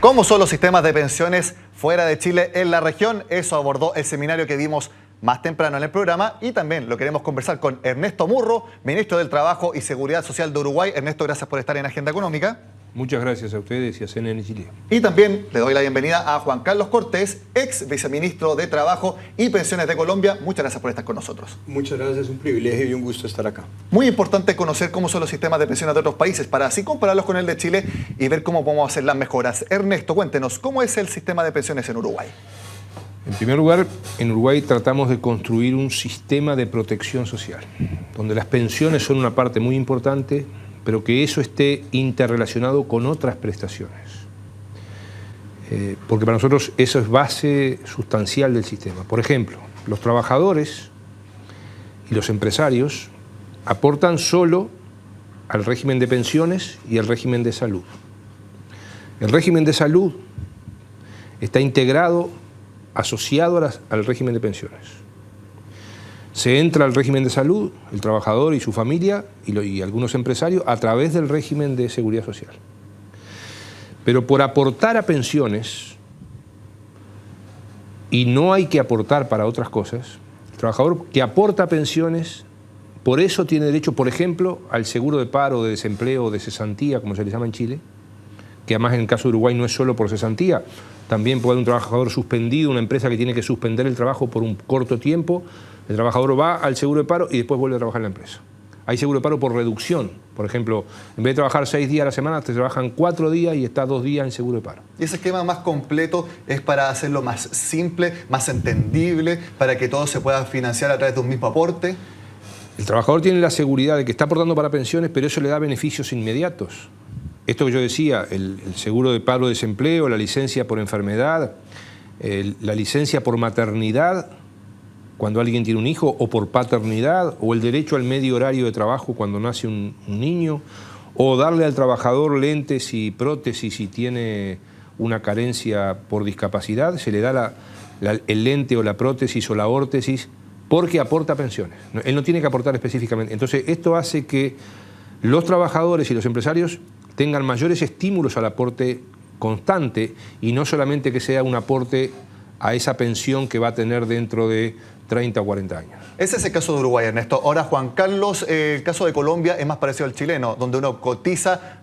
¿Cómo son los sistemas de pensiones fuera de Chile en la región? Eso abordó el seminario que vimos más temprano en el programa y también lo queremos conversar con Ernesto Murro, ministro del Trabajo y Seguridad Social de Uruguay. Ernesto, gracias por estar en Agenda Económica. Muchas gracias a ustedes y a CNN Chile. Y también le doy la bienvenida a Juan Carlos Cortés, ex viceministro de Trabajo y Pensiones de Colombia. Muchas gracias por estar con nosotros. Muchas gracias, un privilegio y un gusto estar acá. Muy importante conocer cómo son los sistemas de pensiones de otros países para así compararlos con el de Chile y ver cómo podemos hacer las mejoras. Ernesto, cuéntenos, ¿cómo es el sistema de pensiones en Uruguay? En primer lugar, en Uruguay tratamos de construir un sistema de protección social, donde las pensiones son una parte muy importante, pero que eso esté interrelacionado con otras prestaciones. Porque para nosotros eso es base sustancial del sistema. Por ejemplo, los trabajadores y los empresarios aportan solo al régimen de pensiones y al régimen de salud. El régimen de salud está integrado, asociado al régimen de pensiones. Se entra al régimen de salud, el trabajador y su familia y algunos empresarios, a través del régimen de seguridad social. Pero por aportar a pensiones, y no hay que aportar para otras cosas, el trabajador que aporta a pensiones, por eso tiene derecho, por ejemplo, al seguro de paro, de desempleo, de cesantía, como se le llama en Chile, que además en el caso de Uruguay no es solo por cesantía, también puede haber un trabajador suspendido, una empresa que tiene que suspender el trabajo por un corto tiempo, el trabajador va al seguro de paro y después vuelve a trabajar en la empresa. Hay seguro de paro por reducción, por ejemplo, en vez de trabajar 6 días a la semana, te trabajan 4 días y estás 2 días en seguro de paro. ¿Y ese esquema más completo es para hacerlo más simple, más entendible, para que todo se pueda financiar a través de un mismo aporte? El trabajador tiene la seguridad de que está aportando para pensiones, pero eso le da beneficios inmediatos. Esto que yo decía, el seguro de paro, desempleo, la licencia por enfermedad, la licencia por maternidad, cuando alguien tiene un hijo, o por paternidad, o el derecho al medio horario de trabajo cuando nace un niño, o darle al trabajador lentes y prótesis si tiene una carencia por discapacidad, se le da el lente o la prótesis o la órtesis porque aporta pensiones. Él no tiene que aportar específicamente. Entonces, esto hace que los trabajadores y los empresarios tengan mayores estímulos al aporte constante y no solamente que sea un aporte a esa pensión que va a tener dentro de 30 o 40 años. Ese es el caso de Uruguay, Ernesto. Ahora, Juan Carlos, el caso de Colombia es más parecido al chileno, donde uno cotiza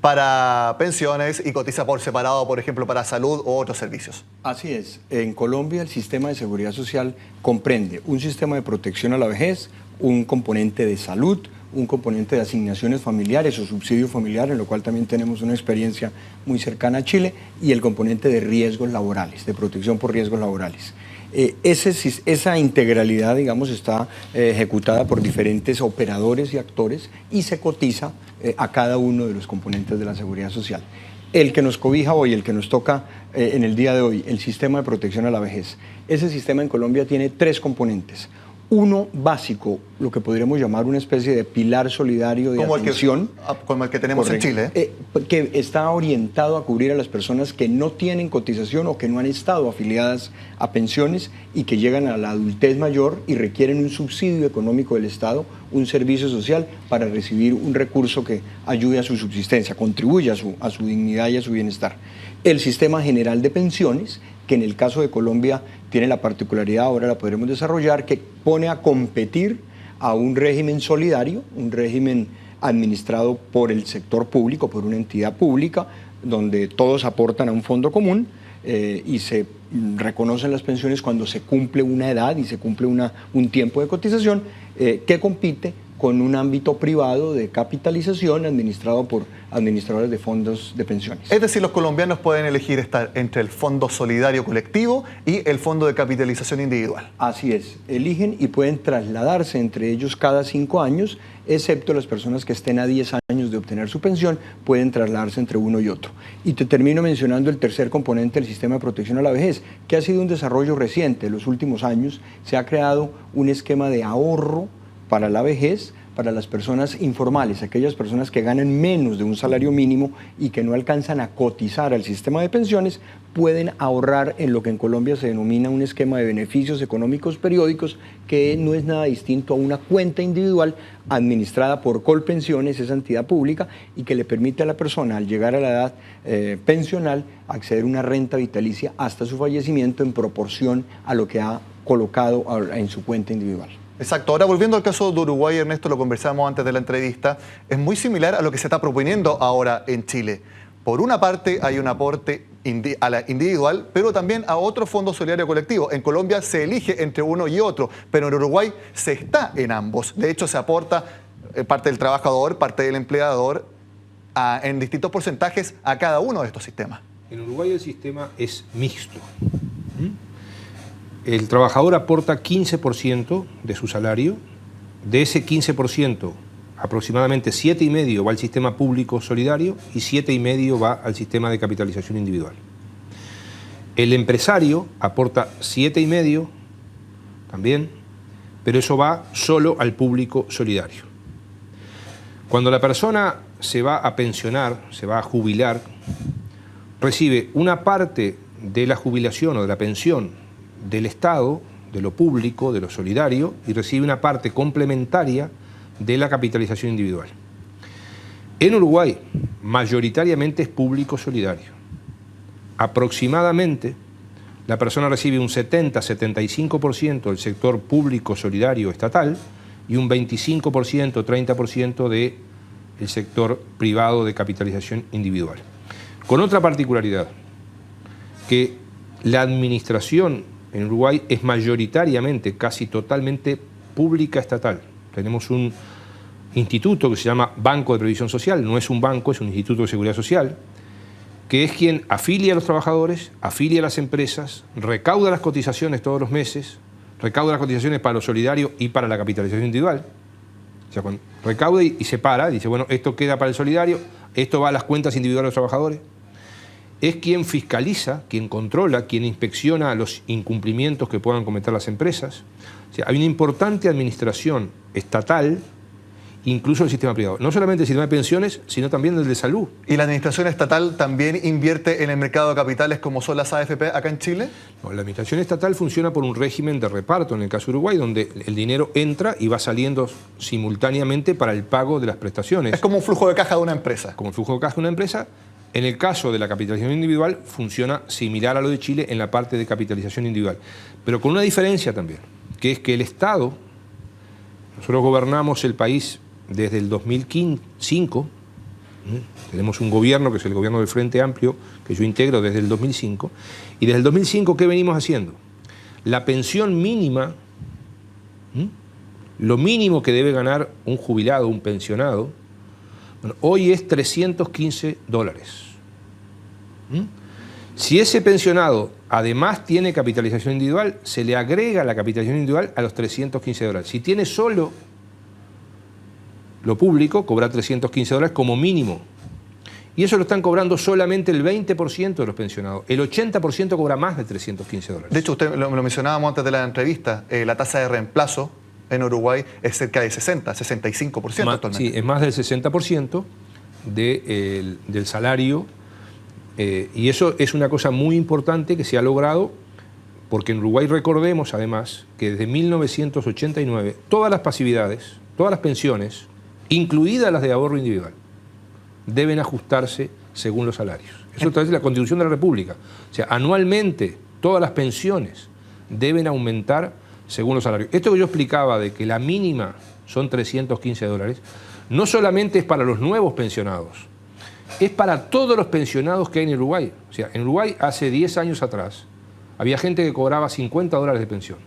para pensiones y cotiza por separado, por ejemplo, para salud u otros servicios. Así es. En Colombia el sistema de seguridad social comprende un sistema de protección a la vejez, un componente de salud, un componente de asignaciones familiares o subsidio familiar, en lo cual también tenemos una experiencia muy cercana a Chile, y el componente de riesgos laborales, de protección por riesgos laborales. Esa integralidad, digamos, está ejecutada por diferentes operadores y actores y se cotiza a cada uno de los componentes de la seguridad social. El que nos cobija hoy, el que nos toca en el día de hoy, el sistema de protección a la vejez. Ese sistema en Colombia tiene 3 componentes. Uno básico, lo que podríamos llamar una especie de pilar solidario de atención. Como el que tenemos en Chile. Que está orientado a cubrir a las personas que no tienen cotización o que no han estado afiliadas a pensiones y que llegan a la adultez mayor y requieren un subsidio económico del Estado, un servicio social para recibir un recurso que ayude a su subsistencia, contribuya a su dignidad y a su bienestar. El sistema general de pensiones, que en el caso de Colombia tiene la particularidad, ahora la podremos desarrollar, que pone a competir a un régimen solidario, un régimen administrado por el sector público, por una entidad pública, donde todos aportan a un fondo común y se reconocen las pensiones cuando se cumple una edad y se cumple un tiempo de cotización, que compite con un ámbito privado de capitalización administrado por administradores de fondos de pensiones. Es decir, los colombianos pueden elegir estar entre el Fondo Solidario Colectivo y el Fondo de Capitalización Individual. Así es, eligen y pueden trasladarse entre ellos cada 5 años, excepto las personas que estén a 10 años de obtener su pensión, pueden trasladarse entre uno y otro. Y te termino mencionando el tercer componente del sistema de protección a la vejez, que ha sido un desarrollo reciente. En los últimos años se ha creado un esquema de ahorro para la vejez, para las personas informales, aquellas personas que ganan menos de un salario mínimo y que no alcanzan a cotizar al sistema de pensiones, pueden ahorrar en lo que en Colombia se denomina un esquema de beneficios económicos periódicos, que no es nada distinto a una cuenta individual administrada por Colpensiones, esa entidad pública, y que le permite a la persona, al llegar a la edad pensional, acceder a una renta vitalicia hasta su fallecimiento en proporción a lo que ha colocado en su cuenta individual. Exacto. Ahora, volviendo al caso de Uruguay, Ernesto, lo conversábamos antes de la entrevista, es muy similar a lo que se está proponiendo ahora en Chile. Por una parte, hay un aporte a la individual, pero también a otro fondo solidario colectivo. En Colombia se elige entre uno y otro, pero en Uruguay se está en ambos. De hecho, se aporta parte del trabajador, parte del empleador, en distintos porcentajes a cada uno de estos sistemas. En Uruguay el sistema es mixto. El trabajador aporta 15% de su salario. De ese 15%, aproximadamente 7,5% va al sistema público solidario y 7,5% va al sistema de capitalización individual. El empresario aporta 7,5% también, pero eso va solo al público solidario. Cuando la persona se va a pensionar, se va a jubilar, recibe una parte de la jubilación o de la pensión del Estado, de lo público, de lo solidario, y recibe una parte complementaria de la capitalización individual. En Uruguay, mayoritariamente es público solidario. Aproximadamente, la persona recibe un 70-75% del sector público solidario estatal y un 25%, 30% del sector privado de capitalización individual. Con otra particularidad, que la administración en Uruguay es mayoritariamente, casi totalmente pública estatal. Tenemos un instituto que se llama Banco de Previsión Social, no es un banco, es un instituto de seguridad social, que es quien afilia a los trabajadores, afilia a las empresas, recauda las cotizaciones todos los meses, recauda las cotizaciones para lo solidario y para la capitalización individual. O sea, cuando recauda y separa, dice, bueno, esto queda para el solidario, esto va a las cuentas individuales de los trabajadores. Es quien fiscaliza, quien controla, quien inspecciona los incumplimientos que puedan cometer las empresas. O sea, hay una importante administración estatal, incluso el sistema privado. No solamente el sistema de pensiones, sino también el de salud. ¿Y la administración estatal también invierte en el mercado de capitales como son las AFP acá en Chile? No, la administración estatal funciona por un régimen de reparto, en el caso de Uruguay, donde el dinero entra y va saliendo simultáneamente para el pago de las prestaciones. Es como un flujo de caja de una empresa. Como el flujo de caja de una empresa. En el caso de la capitalización individual, funciona similar a lo de Chile en la parte de capitalización individual. Pero con una diferencia también, que es que el Estado, nosotros gobernamos el país desde el 2005, tenemos un gobierno que es el gobierno del Frente Amplio, que yo integro desde el 2005, y desde el 2005, ¿qué venimos haciendo? La pensión mínima, lo mínimo que debe ganar un jubilado, un pensionado, bueno, hoy es $315. Si ese pensionado además tiene capitalización individual, se le agrega la capitalización individual a los $315. Si tiene solo lo público, cobra $315 como mínimo. Y eso lo están cobrando solamente el 20% de los pensionados. El 80% cobra más de $315. De hecho, usted lo mencionábamos antes de la entrevista, la tasa de reemplazo en Uruguay es cerca de 65% actualmente. Sí, es más del 60% del salario. Y eso es una cosa muy importante que se ha logrado, porque en Uruguay recordemos además que desde 1989 todas las pasividades, todas las pensiones, incluidas las de ahorro individual, deben ajustarse según los salarios. Eso es la Constitución de la República. O sea, anualmente todas las pensiones deben aumentar según los salarios. Esto que yo explicaba de que la mínima son $315, no solamente es para los nuevos pensionados, es para todos los pensionados que hay en Uruguay. O sea, en Uruguay hace 10 años atrás había gente que cobraba $50 de pensión.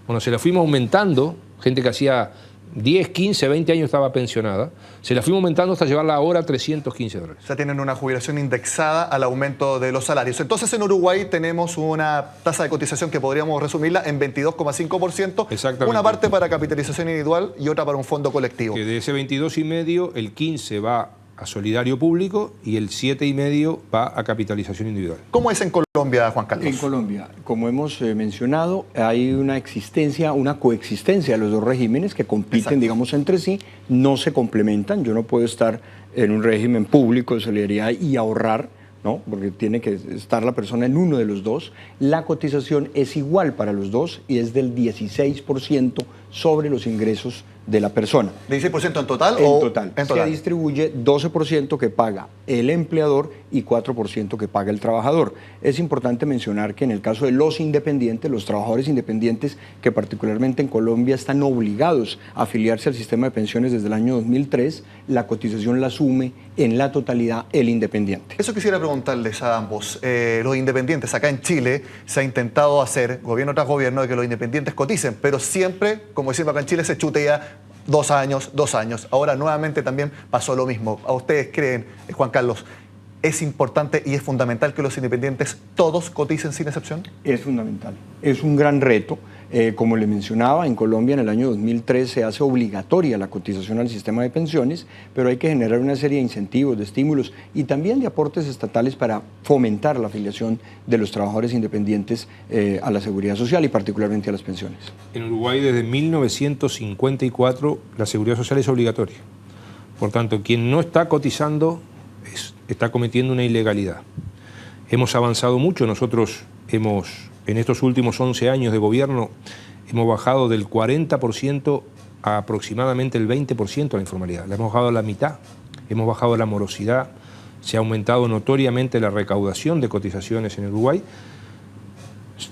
Bueno, se la fuimos aumentando, gente que hacía 10, 15, 20 años estaba pensionada, se la fuimos aumentando hasta llevarla ahora a $315. O sea, tienen una jubilación indexada al aumento de los salarios. Entonces, en Uruguay tenemos una tasa de cotización que podríamos resumirla en 22,5%. Exactamente. Una parte para capitalización individual y otra para un fondo colectivo. Que de ese 22,5, el 15 va a solidario público y el 7,5% va a capitalización individual. ¿Cómo es en Colombia, Juan Carlos? En Colombia, como hemos mencionado, hay una coexistencia de los dos regímenes que compiten, Exacto, digamos, entre sí, no se complementan. Yo no puedo estar en un régimen público de solidaridad y ahorrar, ¿no? Porque tiene que estar la persona en uno de los dos. La cotización es igual para los dos y es del 16% sobre los ingresos de la persona. ¿16% en total? En total. Se distribuye 12% que paga el empleador y 4% que paga el trabajador. Es importante mencionar que en el caso de los independientes, los trabajadores independientes que particularmente en Colombia están obligados a afiliarse al sistema de pensiones desde el año 2003, la cotización la asume en la totalidad el independiente. Eso quisiera preguntarles a ambos. Los independientes, acá en Chile se ha intentado hacer, gobierno tras gobierno, de que los independientes coticen, pero siempre, como decimos acá en Chile, se chutea 2 años, 2 años. Ahora nuevamente también pasó lo mismo. ¿A ustedes creen, Juan Carlos, es importante y es fundamental que los independientes todos coticen sin excepción? Es fundamental. Es un gran reto. Como le mencionaba, en Colombia en el año 2003 se hace obligatoria la cotización al sistema de pensiones, pero hay que generar una serie de incentivos, de estímulos y también de aportes estatales para fomentar la afiliación de los trabajadores independientes a la seguridad social y particularmente a las pensiones. En Uruguay desde 1954 la seguridad social es obligatoria. Por tanto, quien no está cotizando está cometiendo una ilegalidad. Hemos avanzado mucho, nosotros en estos últimos 11 años de gobierno hemos bajado del 40% a aproximadamente el 20% la informalidad. La hemos bajado a la mitad, hemos bajado la morosidad, se ha aumentado notoriamente la recaudación de cotizaciones en Uruguay.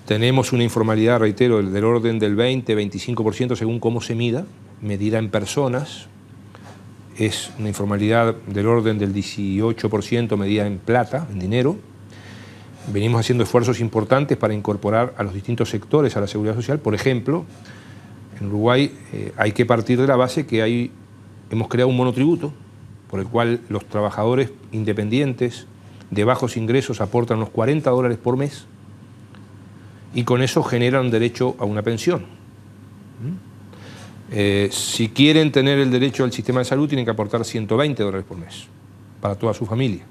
Tenemos una informalidad, reitero, del orden del 20-25% según cómo se mida, medida en personas. Es una informalidad del orden del 18% medida en plata, en dinero. Venimos haciendo esfuerzos importantes para incorporar a los distintos sectores a la seguridad social. Por ejemplo, en Uruguay hay que partir de la base que hemos creado un monotributo por el cual los trabajadores independientes de bajos ingresos aportan unos $40 por mes y con eso generan derecho a una pensión. Si quieren tener el derecho al sistema de salud tienen que aportar $120 por mes para toda su familia.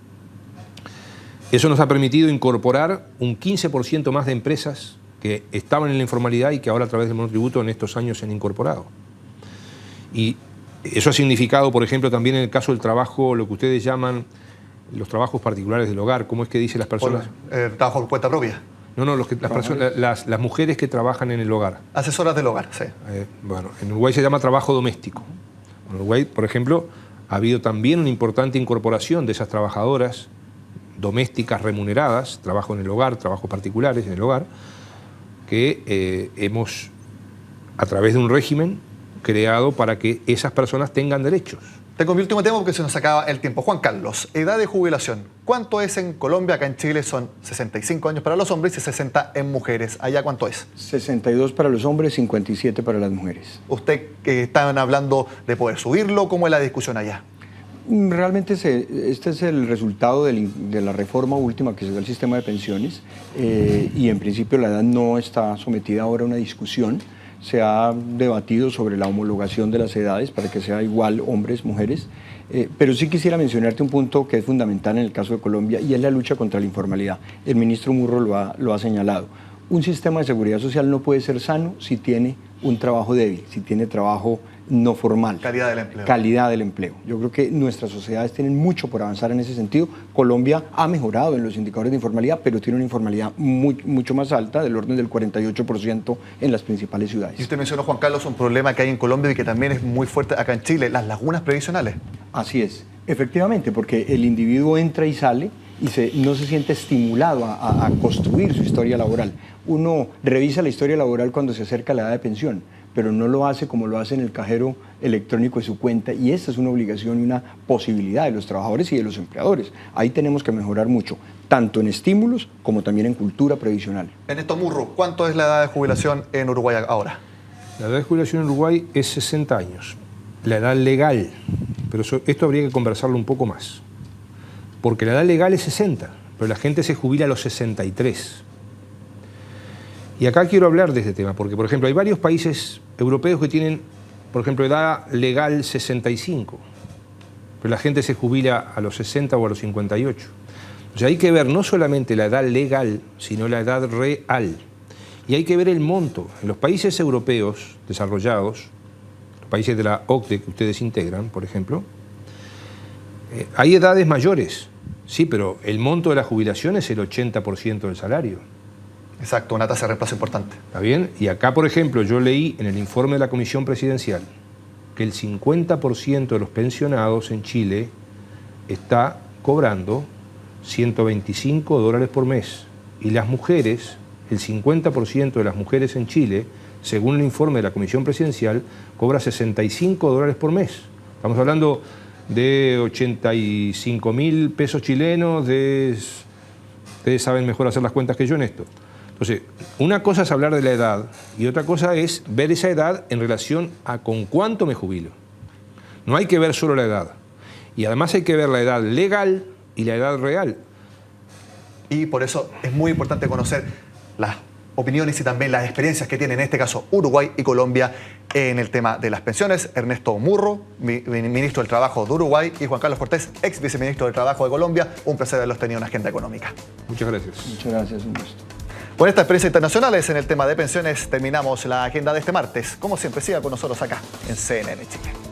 Eso nos ha permitido incorporar un 15% más de empresas que estaban en la informalidad y que ahora a través del monotributo en estos años se han incorporado. Y eso ha significado, por ejemplo, también en el caso del trabajo, lo que ustedes llaman los trabajos particulares del hogar. ¿Cómo es que dicen las personas? ¿Trabajo por cuenta propia? No, las mujeres que trabajan en el hogar. Asesoras del hogar, sí. Bueno, en Uruguay se llama trabajo doméstico. En Uruguay, por ejemplo, ha habido también una importante incorporación de esas trabajadoras domésticas remuneradas, trabajo en el hogar, trabajos particulares en el hogar, que hemos, a través de un régimen, creado para que esas personas tengan derechos. Tengo mi último tema porque se nos acaba el tiempo. Juan Carlos, edad de jubilación. ¿Cuánto es en Colombia? Acá en Chile son 65 años para los hombres y 60 en mujeres. ¿Allá cuánto es? 62 para los hombres, 57 para las mujeres. ¿Usted estaban hablando de poder subirlo? ¿Cómo es la discusión allá? Realmente este es el resultado de la reforma última que se dio al sistema de pensiones y en principio la edad no está sometida ahora a una discusión. Se ha debatido sobre la homologación de las edades para que sea igual hombres, mujeres, pero sí quisiera mencionarte un punto que es fundamental en el caso de Colombia y es la lucha contra la informalidad. El ministro Murro lo ha señalado. Un sistema de seguridad social no puede ser sano si tiene un trabajo débil, si tiene trabajo no formal. Calidad del empleo. Calidad del empleo. Yo creo que nuestras sociedades tienen mucho por avanzar en ese sentido. Colombia ha mejorado en los indicadores de informalidad, pero tiene una informalidad mucho más alta, del orden del 48% en las principales ciudades. Y usted mencionó, Juan Carlos, un problema que hay en Colombia y que también es muy fuerte acá en Chile, las lagunas previsionales. Así es, efectivamente, porque el individuo entra y sale y no se siente estimulado a construir su historia laboral. Uno revisa la historia laboral cuando se acerca a la edad de pensión, pero no lo hace como lo hace en el cajero electrónico de su cuenta, y esta es una obligación y una posibilidad de los trabajadores y de los empleadores. Ahí tenemos que mejorar mucho, tanto en estímulos como también en cultura previsional. Ernesto Murro, ¿cuánto es la edad de jubilación en Uruguay ahora? La edad de jubilación en Uruguay es 60 años, la edad legal, pero esto habría que conversarlo un poco más, porque la edad legal es 60, pero la gente se jubila a los 63. Y acá quiero hablar de este tema, porque, por ejemplo, hay varios países europeos que tienen, por ejemplo, edad legal 65. pero la gente se jubila a los 60 o a los 58. O sea, hay que ver no solamente la edad legal, sino la edad real. Y hay que ver el monto. En los países europeos desarrollados, los países de la OCDE que ustedes integran, por ejemplo, hay edades mayores, sí, pero el monto de la jubilación es el 80% del salario. Exacto, una tasa de reemplazo importante. ¿Está bien? Y acá, por ejemplo, yo leí en el informe de la Comisión Presidencial que el 50% de los pensionados en Chile está cobrando $125 por mes. Y las mujeres, el 50% de las mujeres en Chile, según el informe de la Comisión Presidencial, cobra $65 por mes. Estamos hablando de 85.000 pesos chilenos, ustedes saben mejor hacer las cuentas que yo en esto. Entonces, una cosa es hablar de la edad y otra cosa es ver esa edad en relación a con cuánto me jubilo. No hay que ver solo la edad. Y además hay que ver la edad legal y la edad real. Y por eso es muy importante conocer las opiniones y también las experiencias que tienen en este caso Uruguay y Colombia en el tema de las pensiones. Ernesto Murro, ministro del Trabajo de Uruguay, y Juan Carlos Cortés, ex viceministro del Trabajo de Colombia. Un placer haberlos tenido en la agenda económica. Muchas gracias. Muchas gracias, un gusto. Con estas experiencias internacionales en el tema de pensiones terminamos la agenda de este martes. Como siempre, siga con nosotros acá en CNN Chile.